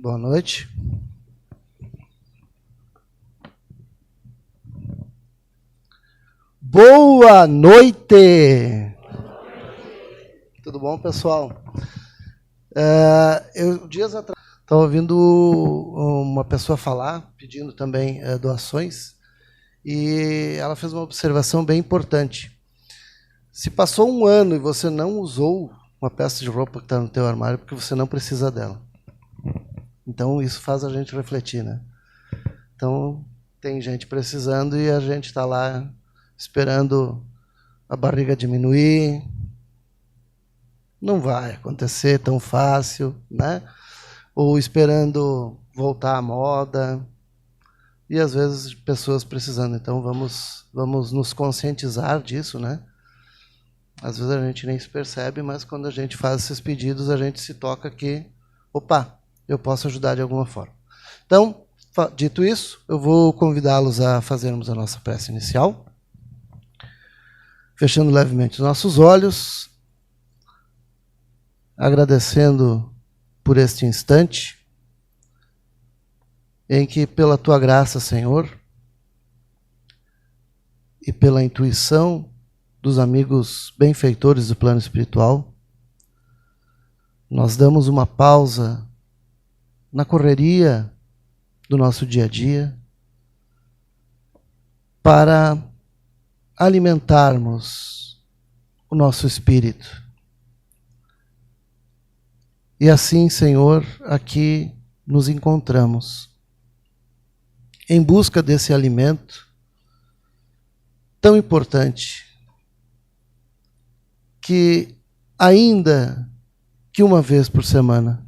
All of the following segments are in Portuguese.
Boa noite. Boa noite! Tudo bom, pessoal? Dias atrás, estava ouvindo uma pessoa falar, pedindo também doações, e ela fez uma observação bem importante. Se passou um ano e você não usou uma peça de roupa que está no teu armário, porque você não precisa dela. Então, isso faz a gente refletir, né? Então, tem gente precisando e a gente está lá esperando a barriga diminuir. Não vai acontecer tão fácil, né? Ou esperando voltar à moda. E, às vezes, pessoas precisando. Então, vamos nos conscientizar disso, né? Às vezes a gente nem se percebe, mas quando a gente faz esses pedidos, a gente se toca que, opa, eu posso ajudar de alguma forma. Então, dito isso, eu vou convidá-los a fazermos a nossa prece inicial, fechando levemente os nossos olhos, agradecendo por este instante, em que, pela Tua graça, Senhor, e pela intuição dos amigos benfeitores do plano espiritual, nós damos uma pausa na correria do nosso dia a dia para alimentarmos o nosso espírito. E assim, Senhor, aqui nos encontramos em busca desse alimento tão importante que, ainda que uma vez por semana,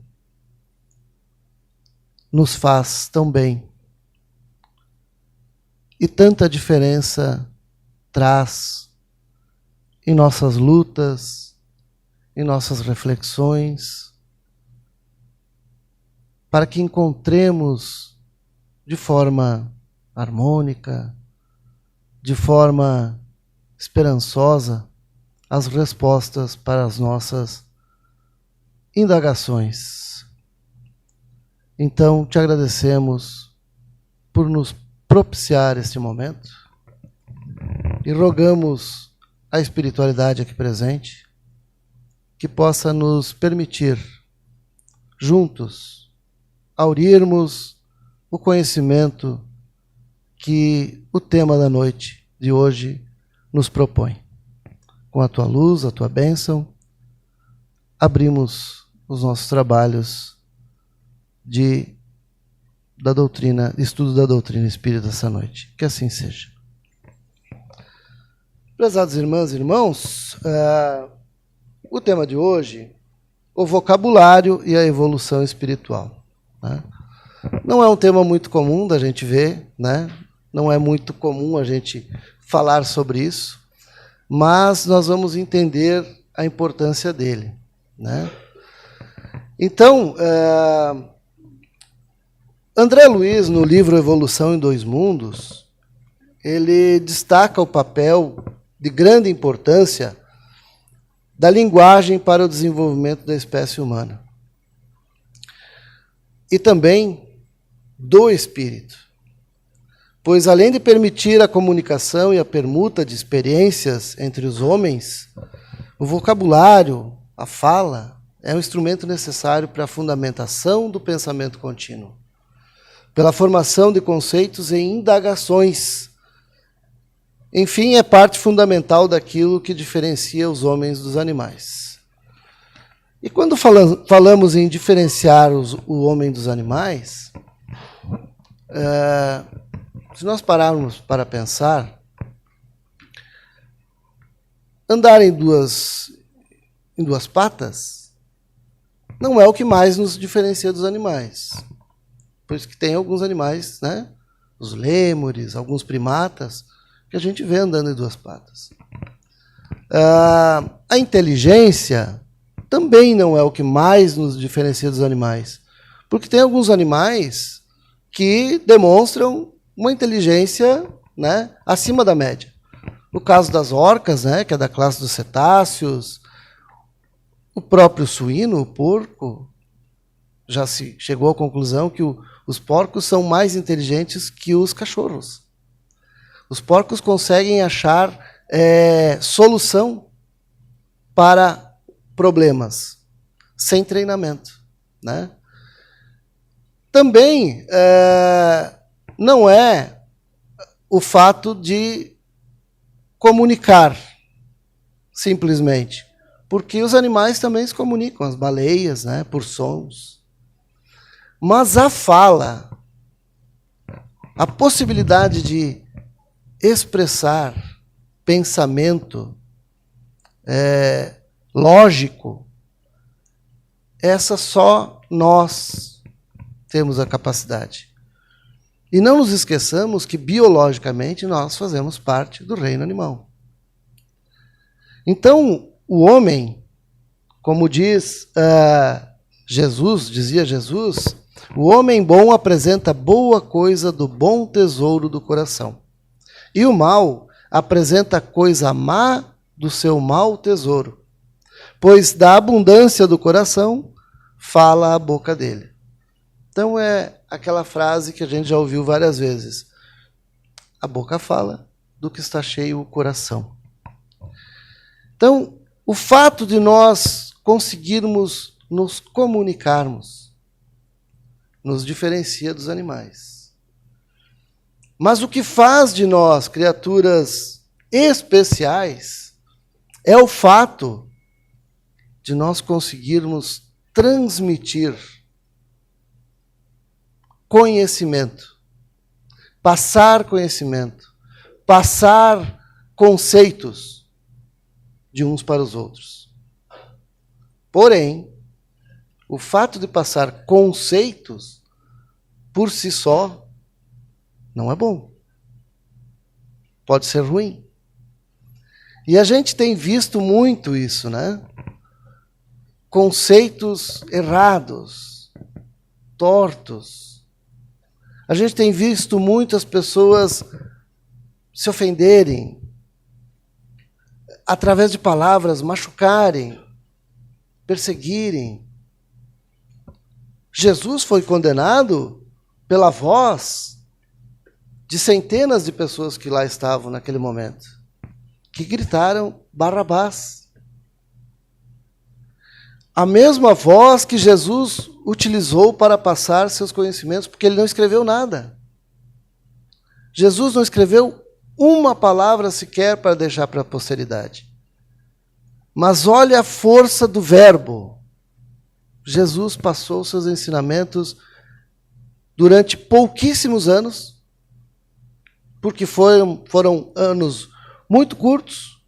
nos faz tão bem. E tanta diferença traz em nossas lutas, em nossas reflexões, para que encontremos de forma harmônica, de forma esperançosa, as respostas para as nossas indagações. Então, te agradecemos por nos propiciar este momento e rogamos a espiritualidade aqui presente que possa nos permitir, juntos, aurirmos o conhecimento que o tema da noite de hoje nos propõe. Com a Tua luz, a Tua bênção, abrimos os nossos trabalhos de estudo da doutrina espírita essa noite. Que assim seja. Prezadas irmãs e irmãos, o tema de hoje, o vocabulário e a evolução espiritual. Né? Não é um tema muito comum da gente ver, né? Não é muito comum a gente falar sobre isso, mas nós vamos entender a importância dele. Né? Então, André Luiz, no livro Evolução em Dois Mundos, ele destaca o papel de grande importância da linguagem para o desenvolvimento da espécie humana. E também do espírito. Pois, além de permitir a comunicação e a permuta de experiências entre os homens, o vocabulário, a fala, é um instrumento necessário para a fundamentação do pensamento contínuo, pela formação de conceitos e indagações. Enfim, é parte fundamental daquilo que diferencia os homens dos animais. E quando falamos em diferenciar o homem dos animais, se nós pararmos para pensar, andar em duas patas não é o que mais nos diferencia dos animais. Por isso que tem alguns animais, né? Os lêmures, alguns primatas, que a gente vê andando em duas patas. A inteligência também não é o que mais nos diferencia dos animais, porque tem alguns animais que demonstram uma inteligência, né, acima da média. No caso das orcas, né, que é da classe dos cetáceos, o próprio suíno, o porco, já se chegou à conclusão que os porcos são mais inteligentes que os cachorros. Os porcos conseguem achar solução para problemas sem treinamento, né? Também não é o fato de comunicar, simplesmente, porque os animais também se comunicam, as baleias, né, por sons. Mas a fala, a possibilidade de expressar pensamento lógico, essa só nós temos a capacidade. E não nos esqueçamos que, biologicamente, nós fazemos parte do reino animal. Então, o homem, como diz dizia Jesus, o homem bom apresenta boa coisa do bom tesouro do coração. E o mal apresenta coisa má do seu mau tesouro. Pois da abundância do coração fala a boca dele. Então é aquela frase que a gente já ouviu várias vezes. A boca fala do que está cheio o coração. Então, o fato de nós conseguirmos nos comunicarmos nos diferencia dos animais. Mas o que faz de nós criaturas especiais é o fato de nós conseguirmos transmitir conhecimento, passar conceitos de uns para os outros. Porém, o fato de passar conceitos por si só não é bom. Pode ser ruim. E a gente tem visto muito isso, né? Conceitos errados, tortos. A gente tem visto muitas pessoas se ofenderem, através de palavras, machucarem, perseguirem. Jesus foi condenado pela voz de centenas de pessoas que lá estavam naquele momento, que gritaram Barrabás. A mesma voz que Jesus utilizou para passar seus conhecimentos, porque ele não escreveu nada. Jesus não escreveu uma palavra sequer para deixar para a posteridade. Mas olha a força do verbo. Jesus passou seus ensinamentos durante pouquíssimos anos, porque foram anos muito curtos,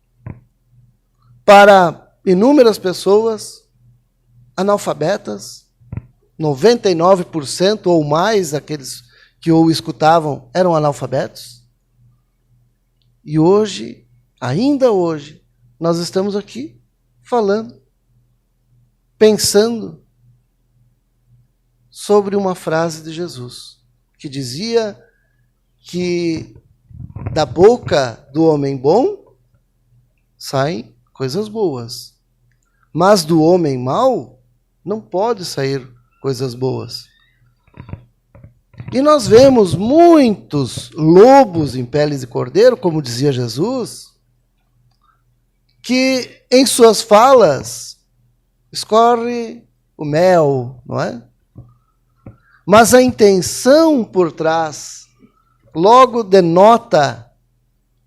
para inúmeras pessoas analfabetas, 99% ou mais daqueles que o escutavam eram analfabetos. E hoje, ainda hoje, nós estamos aqui falando, pensando sobre uma frase de Jesus, que dizia que da boca do homem bom saem coisas boas, mas do homem mau não pode sair coisas boas. E nós vemos muitos lobos em peles de cordeiro, como dizia Jesus, que em suas falas escorre o mel, não é? Mas a intenção por trás logo denota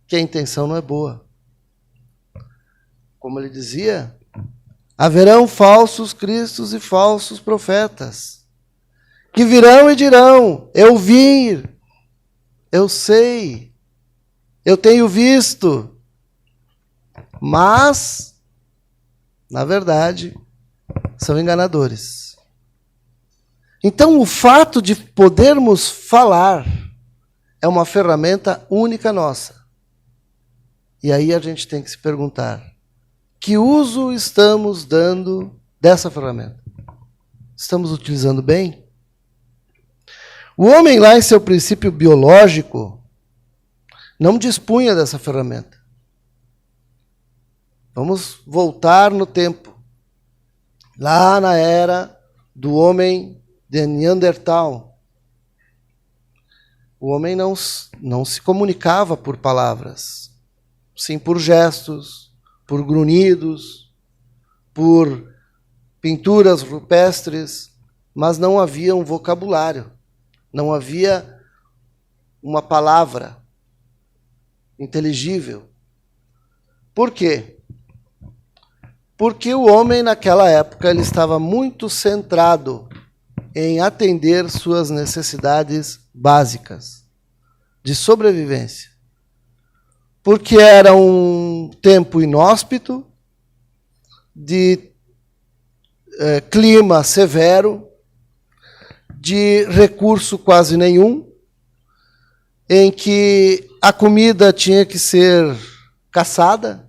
que a intenção não é boa. Como ele dizia, haverão falsos cristos e falsos profetas, que virão e dirão, eu vi, eu sei, eu tenho visto, mas, na verdade, são enganadores. Então, o fato de podermos falar é uma ferramenta única nossa. E aí a gente tem que se perguntar, que uso estamos dando dessa ferramenta? Estamos utilizando bem? O homem lá em seu princípio biológico não dispunha dessa ferramenta. Vamos voltar no tempo. Lá na era do homem de Neandertal. O homem não se comunicava por palavras, sim por gestos, por grunhidos, por pinturas rupestres, mas não havia um vocabulário, não havia uma palavra inteligível. Por quê? Porque o homem, naquela época, ele estava muito centrado em atender suas necessidades básicas de sobrevivência. Porque era um tempo inóspito, de clima severo, de recurso quase nenhum, em que a comida tinha que ser caçada,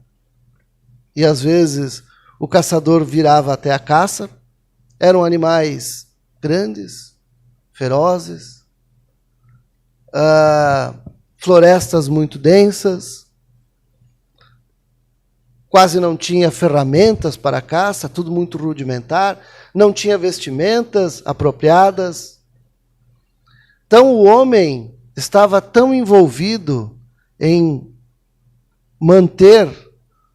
e às vezes o caçador virava até a caça. Eram animais grandes, ferozes, florestas muito densas, quase não tinha ferramentas para a caça, tudo muito rudimentar, não tinha vestimentas apropriadas. Então o homem estava tão envolvido em manter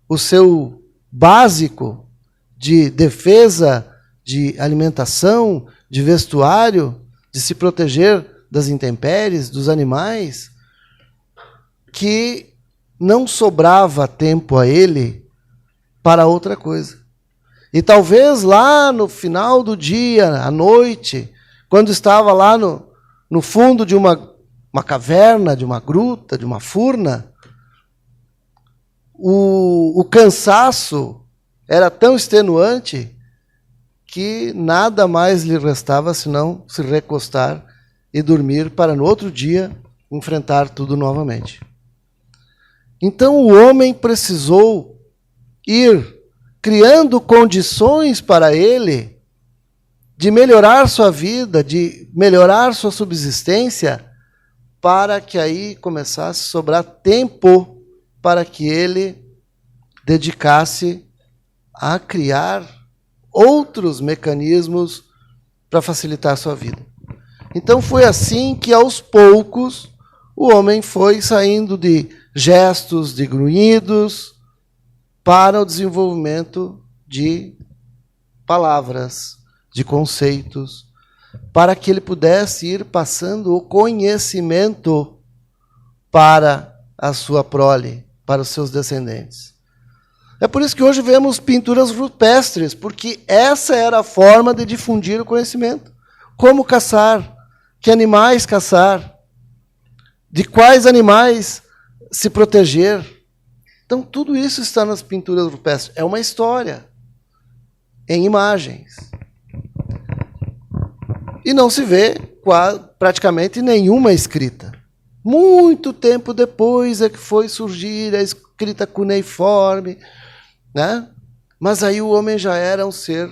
o seu básico de defesa, de alimentação, de vestuário, de se proteger das intempéries, dos animais, que não sobrava tempo a ele para outra coisa. E talvez lá no final do dia, à noite, quando estava lá no fundo de uma caverna, de uma gruta, de uma furna, o cansaço era tão extenuante que nada mais lhe restava senão se recostar e dormir para no outro dia enfrentar tudo novamente. Então o homem precisou ir criando condições para ele de melhorar sua vida, de melhorar sua subsistência, para que aí começasse a sobrar tempo para que ele dedicasse a criar outros mecanismos para facilitar a sua vida. Então foi assim que, aos poucos, o homem foi saindo de gestos, de grunhidos, para o desenvolvimento de palavras, de conceitos, para que ele pudesse ir passando o conhecimento para a sua prole, para os seus descendentes. É por isso que hoje vemos pinturas rupestres, porque essa era a forma de difundir o conhecimento. Como caçar, que animais caçar, de quais animais se proteger. Então, tudo isso está nas pinturas rupestres. É uma história, em imagens. E não se vê praticamente nenhuma escrita. Muito tempo depois é que foi surgir a escrita cuneiforme, né? Mas aí o homem já era um ser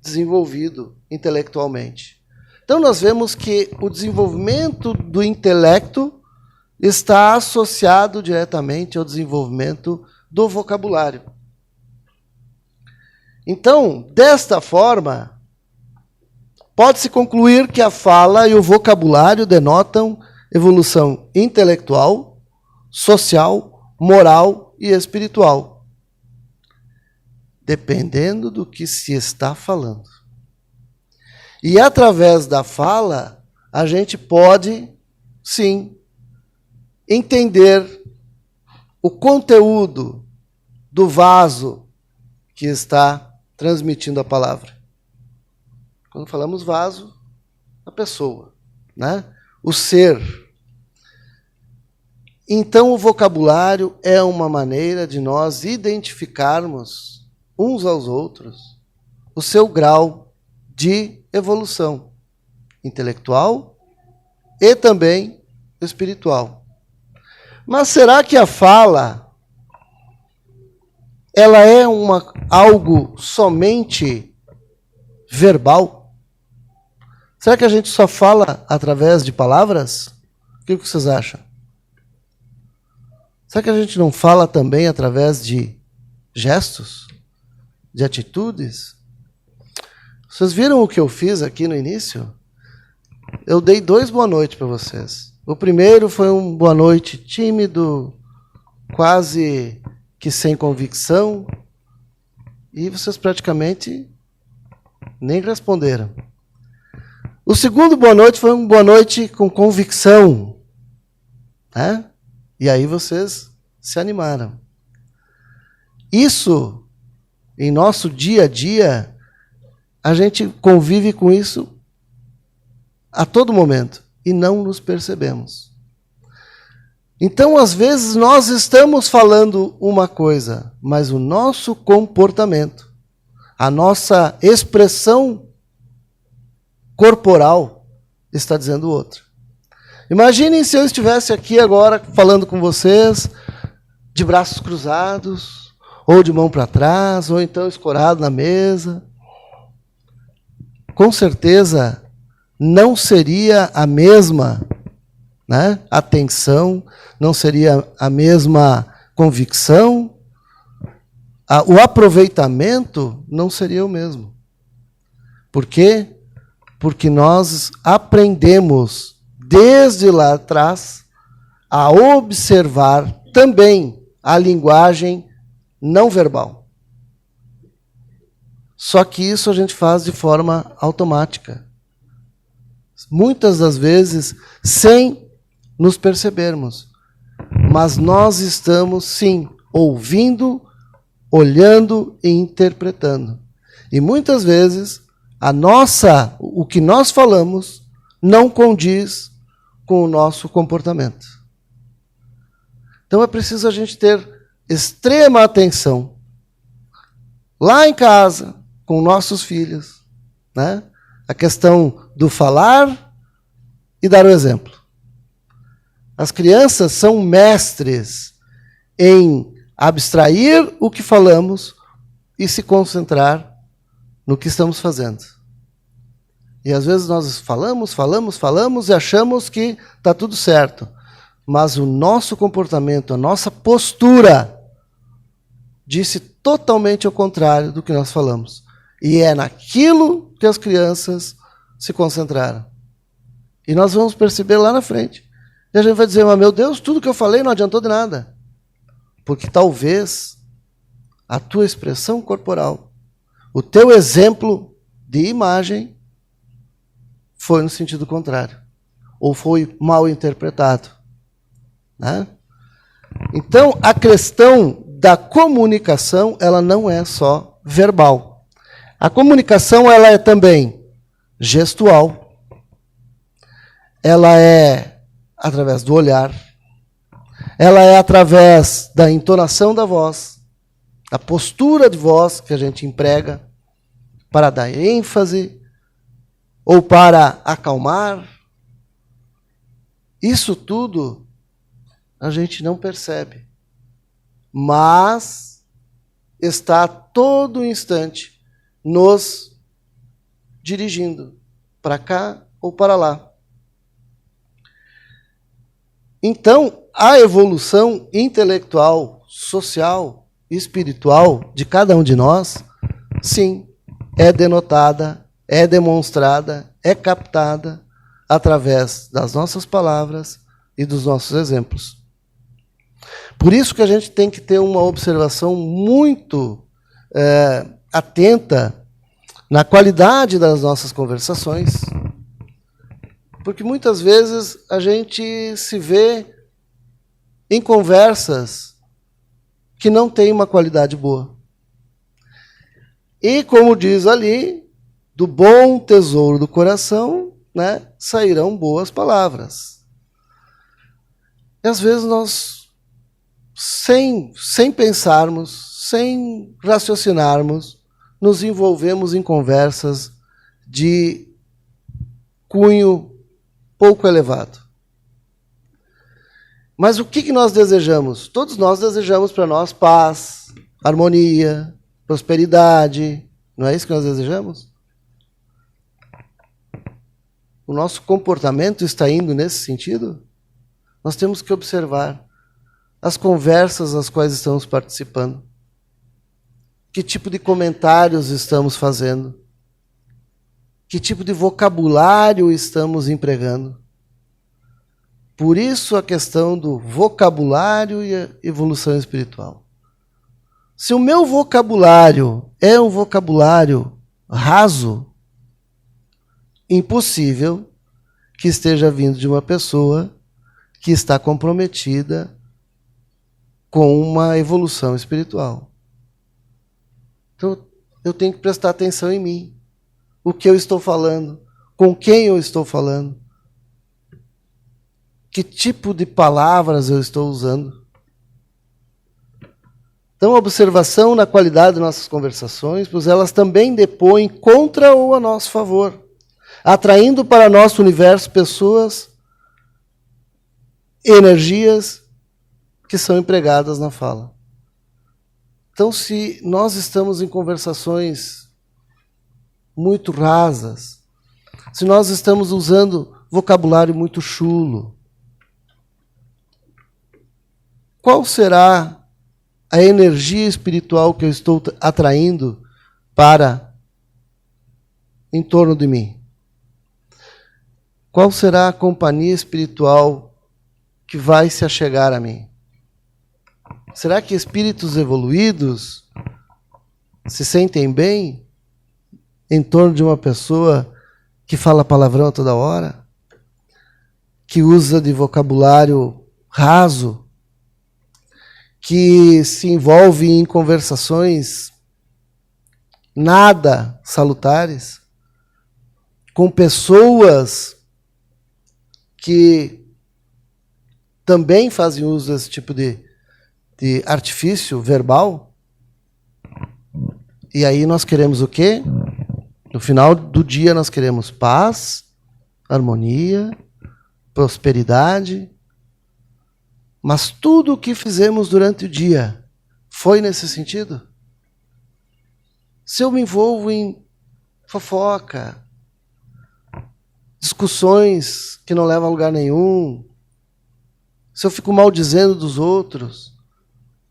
desenvolvido intelectualmente. Então nós vemos que o desenvolvimento do intelecto está associado diretamente ao desenvolvimento do vocabulário. Então, desta forma, pode-se concluir que a fala e o vocabulário denotam evolução intelectual, social, moral e espiritual, dependendo do que se está falando. E através da fala, a gente pode, sim, entender o conteúdo do vaso que está transmitindo a palavra. Quando falamos vaso, a pessoa, né? O ser. Então, o vocabulário é uma maneira de nós identificarmos uns aos outros o seu grau de evolução intelectual e também espiritual. Mas será que a fala ela é algo somente verbal? Será que a gente só fala através de palavras? O que vocês acham? Será que a gente não fala também através de gestos? De atitudes? Vocês viram o que eu fiz aqui no início? Eu dei 2 boa noite para vocês. O primeiro foi um boa noite tímido, quase que sem convicção, e vocês praticamente nem responderam. O segundo boa noite foi um boa noite com convicção, né? E aí vocês se animaram. Isso, em nosso dia a dia, a gente convive com isso a todo momento e não nos percebemos. Então, às vezes, nós estamos falando uma coisa, mas o nosso comportamento, a nossa expressão corporal está dizendo outra. Imaginem se eu estivesse aqui agora falando com vocês de braços cruzados, ou de mão para trás, ou então escorado na mesa. Com certeza não seria a mesma, né, atenção, não seria a mesma convicção, o aproveitamento não seria o mesmo. Por quê? Porque nós aprendemos desde lá atrás a observar também a linguagem não verbal. Só que isso a gente faz de forma automática. Muitas das vezes sem nos percebermos. Mas nós estamos, sim, ouvindo, olhando e interpretando. E muitas vezes o que nós falamos não condiz com o nosso comportamento. Então é preciso a gente ter extrema atenção lá em casa, com nossos filhos, né? A questão do falar e dar o exemplo. As crianças são mestres em abstrair o que falamos e se concentrar no que estamos fazendo. E às vezes nós falamos e achamos que está tudo certo. Mas o nosso comportamento, a nossa postura, disse totalmente ao contrário do que nós falamos. E é naquilo que as crianças se concentraram. E nós vamos perceber lá na frente. E a gente vai dizer, mas meu Deus, tudo que eu falei não adiantou de nada. Porque talvez a tua expressão corporal, o teu exemplo de imagem, foi no sentido contrário. Ou foi mal interpretado. Né? Então, a questão da comunicação, ela não é só verbal. A comunicação, ela é também gestual. Ela é através do olhar. Ela é através da entonação da voz, a postura de voz que a gente emprega para dar ênfase ou para acalmar. Isso tudo a gente não percebe, mas está a todo instante nos dirigindo para cá ou para lá. Então, a evolução intelectual, social e espiritual de cada um de nós, sim, é denotada, é demonstrada, é captada através das nossas palavras e dos nossos exemplos. Por isso que a gente tem que ter uma observação muito atenta na qualidade das nossas conversações, porque muitas vezes a gente se vê em conversas que não têm uma qualidade boa. E, como diz ali, do bom tesouro do coração, né, sairão boas palavras. E às vezes nós, sem pensarmos, sem raciocinarmos, nos envolvemos em conversas de cunho pouco elevado. Mas o que nós desejamos? Todos nós desejamos para nós paz, harmonia, prosperidade. Não é isso que nós desejamos? O nosso comportamento está indo nesse sentido? Nós temos que observar as conversas nas quais estamos participando. Que tipo de comentários estamos fazendo? Que tipo de vocabulário estamos empregando? Por isso a questão do vocabulário e a evolução espiritual. Se o meu vocabulário é um vocabulário raso, impossível que esteja vindo de uma pessoa que está comprometida com uma evolução espiritual. Então, eu tenho que prestar atenção em mim. O que eu estou falando, com quem eu estou falando, que tipo de palavras eu estou usando. Então, observação na qualidade de nossas conversações, pois elas também depõem contra ou a nosso favor, atraindo para nosso universo pessoas, energias que são empregadas na fala. Então, se nós estamos em conversações muito rasas, se nós estamos usando vocabulário muito chulo, qual será a energia espiritual que eu estou atraindo para em torno de mim? Qual será a companhia espiritual que vai se achegar a mim? Será que espíritos evoluídos se sentem bem em torno de uma pessoa que fala palavrão toda hora? Que usa de vocabulário raso? Que se envolve em conversações nada salutares? Com pessoas que também fazem uso desse tipo de artifício verbal? E aí nós queremos o quê? No final do dia nós queremos paz, harmonia, prosperidade. Mas tudo o que fizemos durante o dia foi nesse sentido? Se eu me envolvo em fofoca, discussões que não levam a lugar nenhum, se eu fico maldizendo dos outros,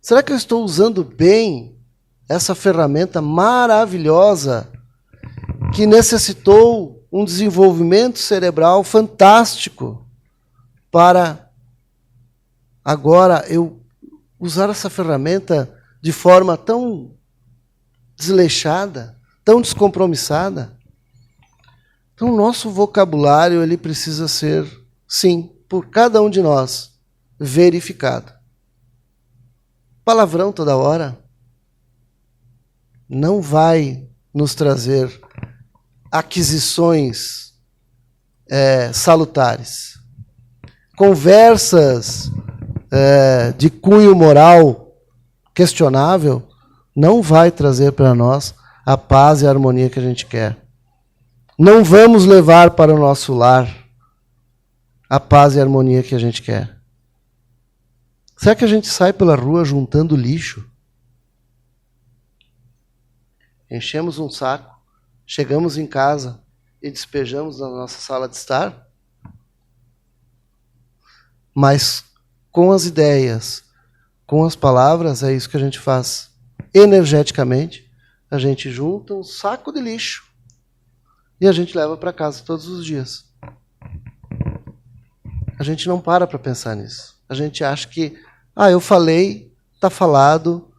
será que eu estou usando bem essa ferramenta maravilhosa que necessitou um desenvolvimento cerebral fantástico para agora eu usar essa ferramenta de forma tão desleixada, tão descompromissada? Então, o nosso vocabulário ele precisa ser, sim, por cada um de nós, verificado. Palavrão toda hora não vai nos trazer aquisições salutares. Conversas de cunho moral questionável não vai trazer para nós a paz e a harmonia que a gente quer. Não vamos levar para o nosso lar a paz e a harmonia que a gente quer. Será que a gente sai pela rua juntando lixo? Enchemos um saco, chegamos em casa e despejamos na nossa sala de estar? Mas com as ideias, com as palavras, é isso que a gente faz. Energeticamente, a gente junta um saco de lixo e a gente leva para casa todos os dias. A gente não para pensar nisso. A gente acha que, eu falei, está falado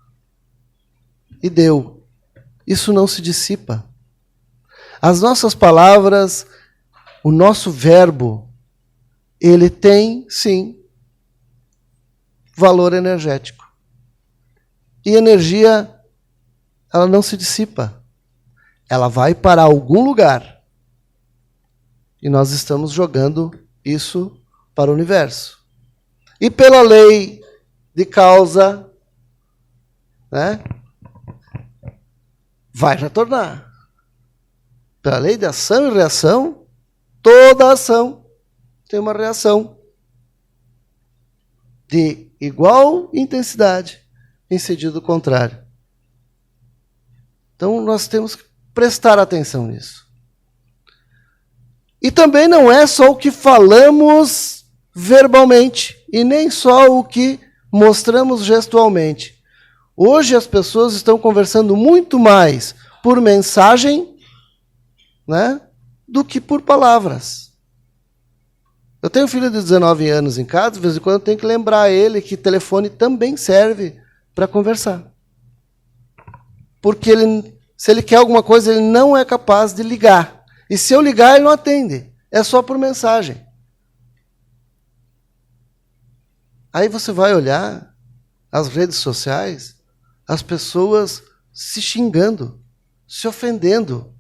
e deu. Isso não se dissipa. As nossas palavras, o nosso verbo, ele tem, sim, valor energético. E energia, ela não se dissipa. Ela vai para algum lugar. E nós estamos jogando isso para o universo. E pela lei de causa, né, vai retornar. Pela lei de ação e reação, toda ação tem uma reação de igual intensidade em sentido contrário. Então nós temos que prestar atenção nisso. E também não é só o que falamos verbalmente, e nem só o que mostramos gestualmente. Hoje as pessoas estão conversando muito mais por mensagem, né, do que por palavras. Eu tenho um filho de 19 anos em casa, de vez em quando eu tenho que lembrar ele que telefone também serve para conversar. Porque se ele quer alguma coisa, ele não é capaz de ligar. E se eu ligar, ele não atende. É só por mensagem. Aí você vai olhar as redes sociais, as pessoas se xingando, se ofendendo,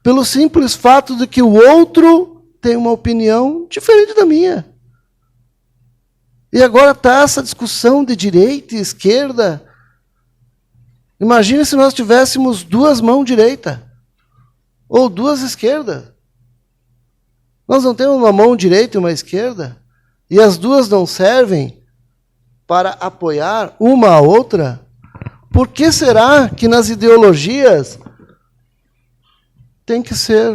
pelo simples fato de que o outro tem uma opinião diferente da minha. E agora está essa discussão de direita e esquerda. Imagine se nós tivéssemos duas mãos direitas ou duas esquerdas. Nós não temos uma mão direita e uma esquerda, e as duas não servem para apoiar uma a outra. Por que será que nas ideologias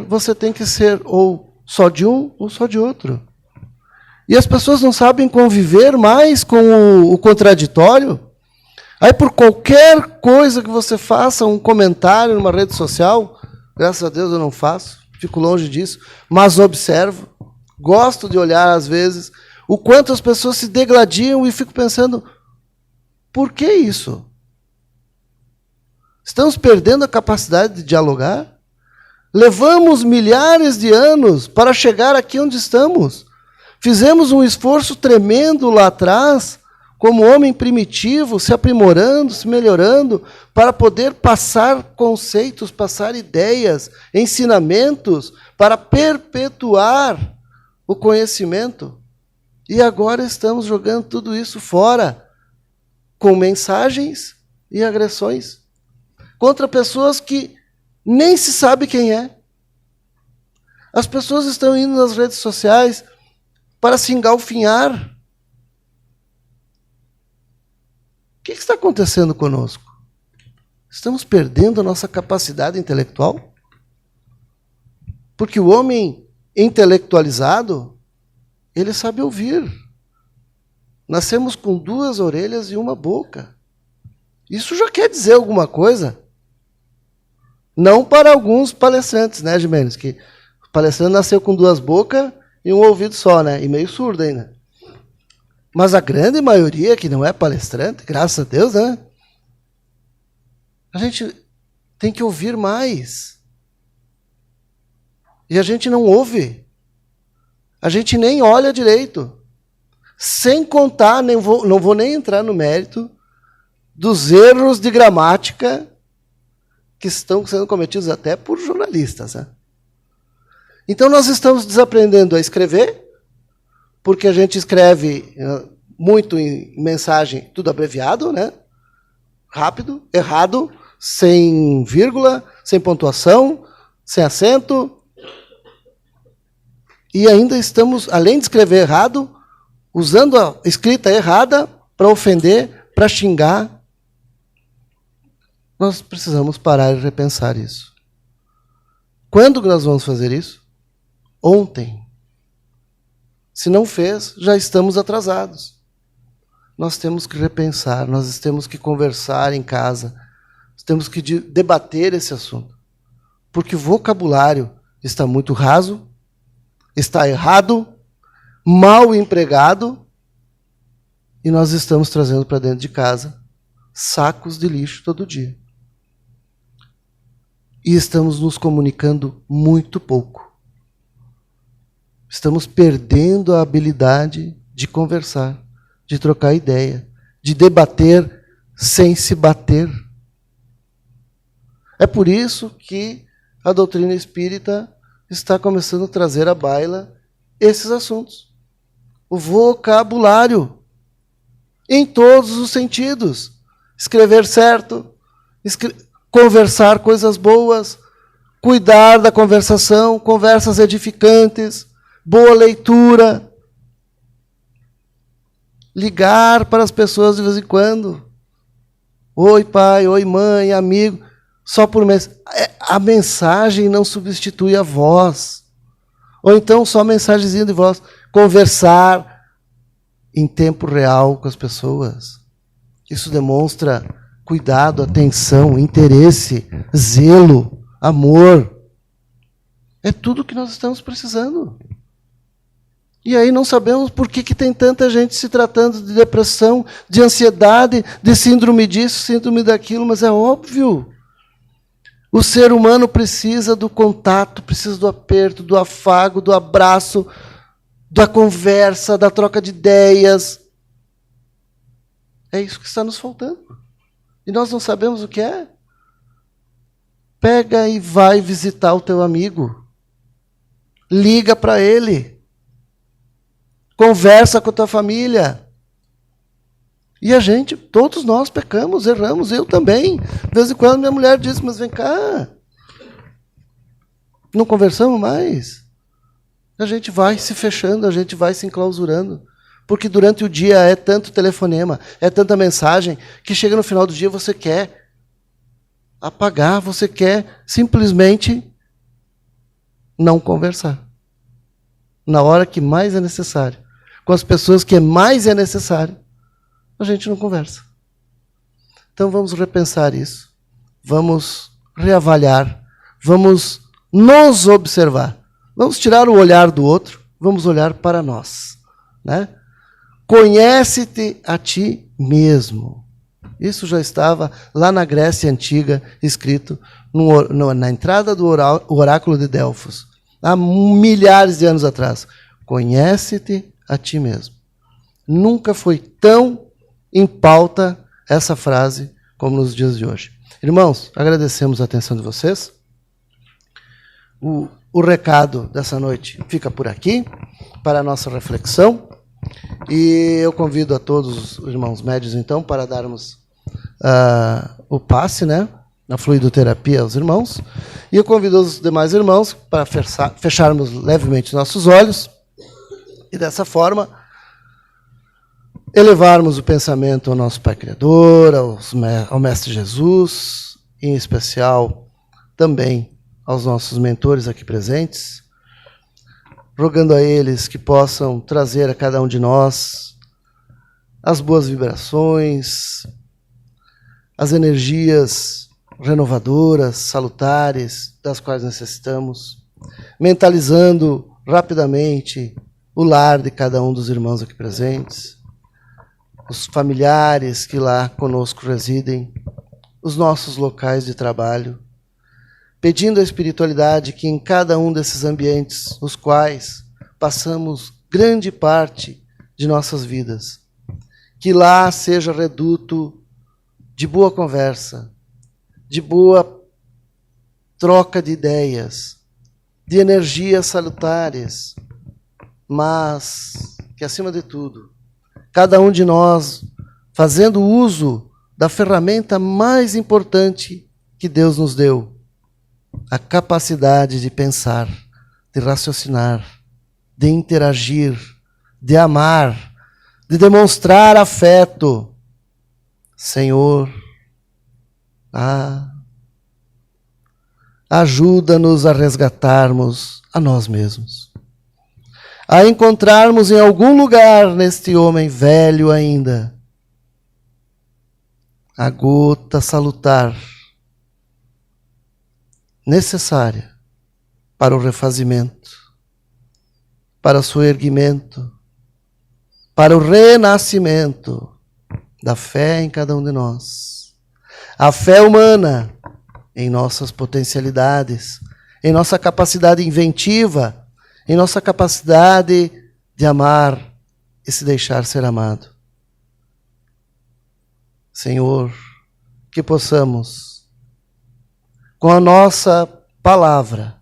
você tem que ser ou só de um ou só de outro? E as pessoas não sabem conviver mais com o contraditório. Aí por qualquer coisa que você faça, um comentário numa rede social, graças a Deus eu não faço, fico longe disso, mas observo, gosto de olhar às vezes, o quanto as pessoas se degladiam e fico pensando, por que isso? Estamos perdendo a capacidade de dialogar? Levamos milhares de anos para chegar aqui onde estamos. Fizemos um esforço tremendo lá atrás, como homem primitivo, se aprimorando, se melhorando, para poder passar conceitos, passar ideias, ensinamentos, para perpetuar o conhecimento. E agora estamos jogando tudo isso fora, com mensagens e agressões, contra pessoas que nem se sabe quem é. As pessoas estão indo nas redes sociais para se engalfinhar. O que está acontecendo conosco? Estamos perdendo a nossa capacidade intelectual? Porque o homem intelectualizado, ele sabe ouvir. Nascemos com duas orelhas e uma boca. Isso já quer dizer alguma coisa? Não para alguns palestrantes, né, Jimenez? Que o palestrante nasceu com duas bocas e um ouvido só, né? E meio surdo ainda. Mas a grande maioria que não é palestrante, graças a Deus, né? A gente tem que ouvir mais. E a gente não ouve. A gente nem olha direito. Sem contar, não vou nem entrar no mérito dos erros de gramática que estão sendo cometidos até por jornalistas. Né? Então, nós estamos desaprendendo a escrever, porque a gente escreve muito em mensagem, tudo abreviado, né? Rápido, errado, sem vírgula, sem pontuação, sem acento. E ainda estamos, além de escrever errado, usando a escrita errada para ofender, para xingar. Nós precisamos parar e repensar isso. Quando nós vamos fazer isso? Ontem. Se não fez, já estamos atrasados. Nós temos que repensar, nós temos que conversar em casa, nós temos que debater esse assunto. Porque o vocabulário está muito raso, está errado, mal empregado, e nós estamos trazendo para dentro de casa sacos de lixo todo dia. E estamos nos comunicando muito pouco. Estamos perdendo a habilidade de conversar, de trocar ideia, de debater sem se bater. É por isso que a doutrina espírita está começando a trazer à baila esses assuntos. O vocabulário, em todos os sentidos. Escrever certo, conversar coisas boas, cuidar da conversação, conversas edificantes, boa leitura, ligar para as pessoas de vez em quando. Oi, pai, oi, mãe, amigo, só por mês. A mensagem não substitui a voz. Ou então só mensagenzinha de voz. Conversar em tempo real com as pessoas. Isso demonstra cuidado, atenção, interesse, zelo, amor. É tudo que nós estamos precisando. E aí não sabemos por que tem tanta gente se tratando de depressão, de ansiedade, de síndrome disso, síndrome daquilo, mas é óbvio. O ser humano precisa do contato, precisa do aperto, do afago, do abraço, da conversa, da troca de ideias. É isso que está nos faltando. E nós não sabemos o que é. Pega e vai visitar o teu amigo. Liga para ele. Conversa com a tua família. E a gente, todos nós pecamos, erramos, eu também. De vez em quando minha mulher diz, mas vem cá, não conversamos mais? A gente vai se fechando, a gente vai se enclausurando. Porque durante o dia é tanto telefonema, é tanta mensagem, que chega no final do dia você quer apagar, você quer simplesmente não conversar. Na hora que mais é necessário. Com as pessoas que mais é necessário, a gente não conversa. Então vamos repensar isso. Vamos reavaliar. Vamos nos observar. Vamos tirar o olhar do outro. Vamos olhar para nós. Né? Conhece-te a ti mesmo. Isso já estava lá na Grécia Antiga, escrito na entrada do oráculo de Delfos. Há milhares de anos atrás. Conhece-te a ti mesmo. Nunca foi tão em pauta essa frase como nos dias de hoje. Irmãos, agradecemos a atenção de vocês. O recado dessa noite fica por aqui, para a nossa reflexão. E eu convido a todos os irmãos médios, então, para darmos o passe, né, na fluidoterapia aos irmãos. E eu convido os demais irmãos para fecharmos levemente nossos olhos e, dessa forma, elevarmos o pensamento ao nosso Pai Criador, ao Mestre Jesus, em especial também aos nossos mentores aqui presentes, rogando a eles que possam trazer a cada um de nós as boas vibrações, as energias renovadoras, salutares, das quais necessitamos, mentalizando rapidamente o lar de cada um dos irmãos aqui presentes, os familiares que lá conosco residem, os nossos locais de trabalho, pedindo à espiritualidade que em cada um desses ambientes, os quais passamos grande parte de nossas vidas, que lá seja reduto de boa conversa, de boa troca de ideias, de energias salutares, mas que, acima de tudo, cada um de nós fazendo uso da ferramenta mais importante que Deus nos deu, a capacidade de pensar, de raciocinar, de interagir, de amar, de demonstrar afeto. Senhor, ajuda-nos a resgatarmos a nós mesmos, a encontrarmos em algum lugar neste homem velho ainda a gota salutar necessária para o refazimento, para o soerguimento, para o renascimento da fé em cada um de nós. A fé humana em nossas potencialidades, em nossa capacidade inventiva, em nossa capacidade de amar e se deixar ser amado. Senhor, que possamos, com a nossa palavra,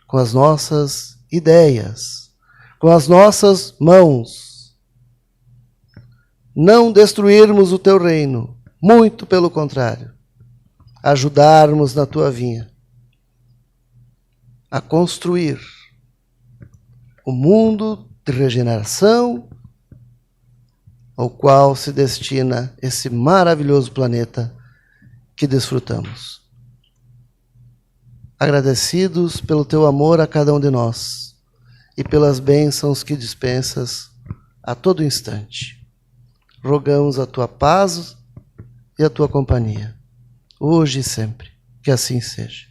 com as nossas ideias, com as nossas mãos, não destruirmos o teu reino, muito pelo contrário, ajudarmos na tua vinha a construir o mundo de regeneração ao qual se destina esse maravilhoso planeta que desfrutamos. Agradecidos pelo teu amor a cada um de nós e pelas bênçãos que dispensas a todo instante. Rogamos a tua paz e a tua companhia, hoje e sempre. Que assim seja.